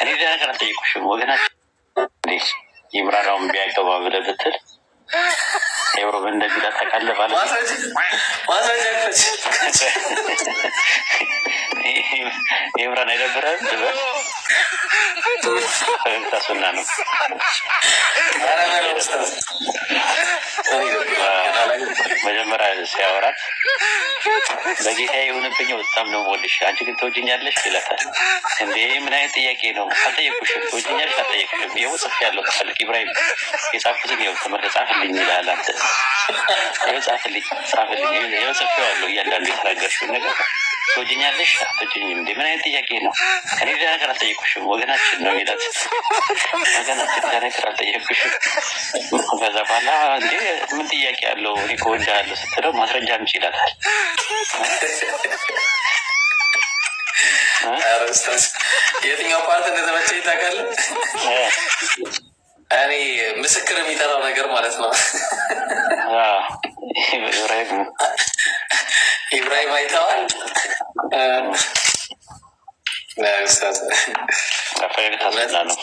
እኔ ነገር አልጠየቁሽም ወገናችን ይምራራውን ቢያገባ ብለህ ብትል ኤውሮብ እንደሚላ ታውቃለህ ማለት ይምራን አይደብርህም? ፈገግታሱና ነው መጀመሪያ ሲያወራት በጌታ የሆነብኝ በጣም ነው የምወድሽ፣ አንቺ ግን ትወጂኛለሽ ይላታል። እንዴ ምን አይነት ጥያቄ ነው? አልጠየኩሽም። ትወጂኛለሽ አልጠየኩሽም። ይኸው ጽፌያለሁ። ከፈለክ ኢብራሂም የጻፍኩትን ይኸው ተመልከህ ጻፍልኝ ይልሃል። አንተ ይኸው ጻፍልኝ ይኸው ጽፌዋለሁ። እያንዳንዱ የተናገርሽውን ነገር ትወጂኛለሽ አትወጂኝም? እንዴ ምን አይነት ጥያቄ ነው? እኔ ሌላ ነገር አልጠየኩሽም። ወገናችን ነው የሚላት። ወገናችን ሌላ ነገር አልጠየኩሽም። ከዛ በኋላ እንዴ ምን ጥያቄ አለው? እኔ እወድሃለሁ ስትለው ማስረጃ አምጪ ይላታል። የትኛው ፓርት እንደተመቸኝ ታውቃለህ? እኔ ምስክር የሚጠራው ነገር ማለት ነው። ኢብራሂም አይተዋል። ፈገግታ ነው።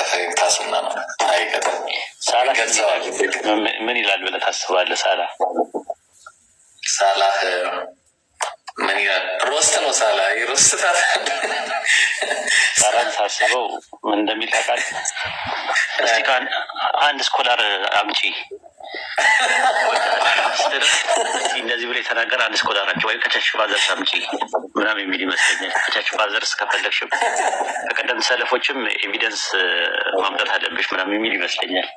ፈገግታ ሱና ነው። አይቀጥም። ምን ይላል ብለህ ታስባለህ? ሳላህ ምን ይላል? ሮስት ነው። ሳላህ ሮስት ሳላህን ሳስበው ምን እንደሚል ታውቃለህ? እስቲ አንድ ስኮላር አምጪ እንደዚህ ብሎ የተናገረ አንድ ስኮላራቸው ወይም ከቸርች ፋዘርስ አምጪ ምናምን የሚል ይመስለኛል። ከቸርች ፋዘርስ ከፈለግሽም ከቀደም ሰለፎችም ኤቪደንስ ማምጣት አለብሽ ምናምን የሚል ይመስለኛል።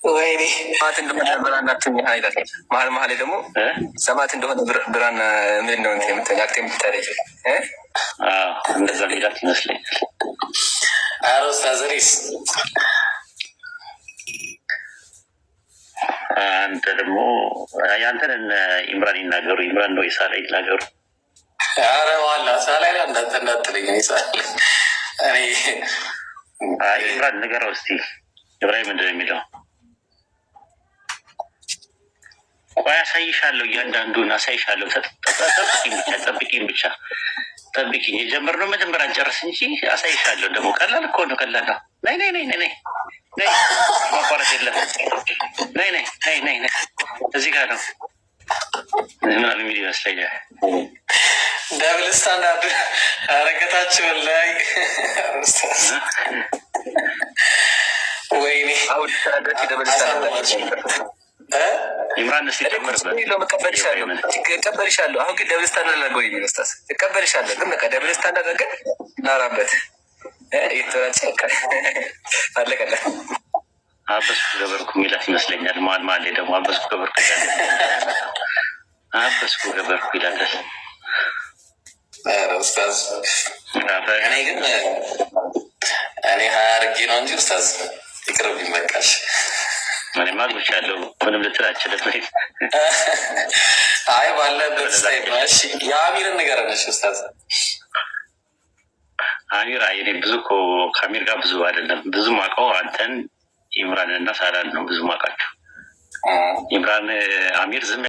ወይኔ ሰማዕት እንደሆነ ብራና ይላል። መሀል መሀል ደግሞ ሰማዕት እንደሆነ ብራና ምን ነው አክት የምታደርጊ እንደዛ ሚላት ይመስለኛል። አሮስታ ዘሪስ አንተ ደግሞ ያንተን ኢምራን ይናገሩ። ኢምራን ነው የሳላ ይናገሩ። ኧረ ዋላ ሳላ ላይ እንዳትለኝ ኢምራን ንገረው እስቲ። ኢብራሂም ምንድን ነው የሚለው? ቆይ አሳይሻለሁ፣ እያንዳንዱን አሳይሻለሁ። ጠብቂኝ ብቻ ጠብቂኝ። የጀመርነው መጀመሪያ እንጨርስ እንጂ አሳይሻለሁ። ደግሞ ቀላል እኮ ነው፣ ቀላል ነው። ነይ ማቋረጥ የለም። ነይ እዚህ ጋር ነው ምናምን የሚል ይመስለኛል። ደብል ስታንዳርድ አረገታችሁን ላይ ወይኔ ኢምራን ስ እቀበልሻለሁ። አሁን ግን ደብል ስታንዳርድ አድርገው የሚመስታስ እቀበልሻለሁ፣ ግን በቃ ደብል ስታንዳርድ አድርገን ናራበት አለቀለ። አበስኩ ገበርኩ ሚላት ይመስለኛል። መሀል ላይ ደግሞ አበስኩ ገበርኩ ይላል። ኡስታዝ እኔ ግን እኔ 20 አድርጌ ነው እንጂ ኡስታዝ ይቅርብ ይመቃሽ። እኔማ አግብቻለሁ ምንም ልትል አችልም። አይ ባለበት ሳይድ ነው። እሺ የአሚርን ነገር ነሽ ኡስታዝ። አሚር እኔ ብዙ እኮ ከአሚር ጋር ብዙ አይደለም። ብዙ ማውቀው አንተን ኢምራን እና ሳላን ነው ብዙ ማውቃቸው። ኢምራን አሚር ዝም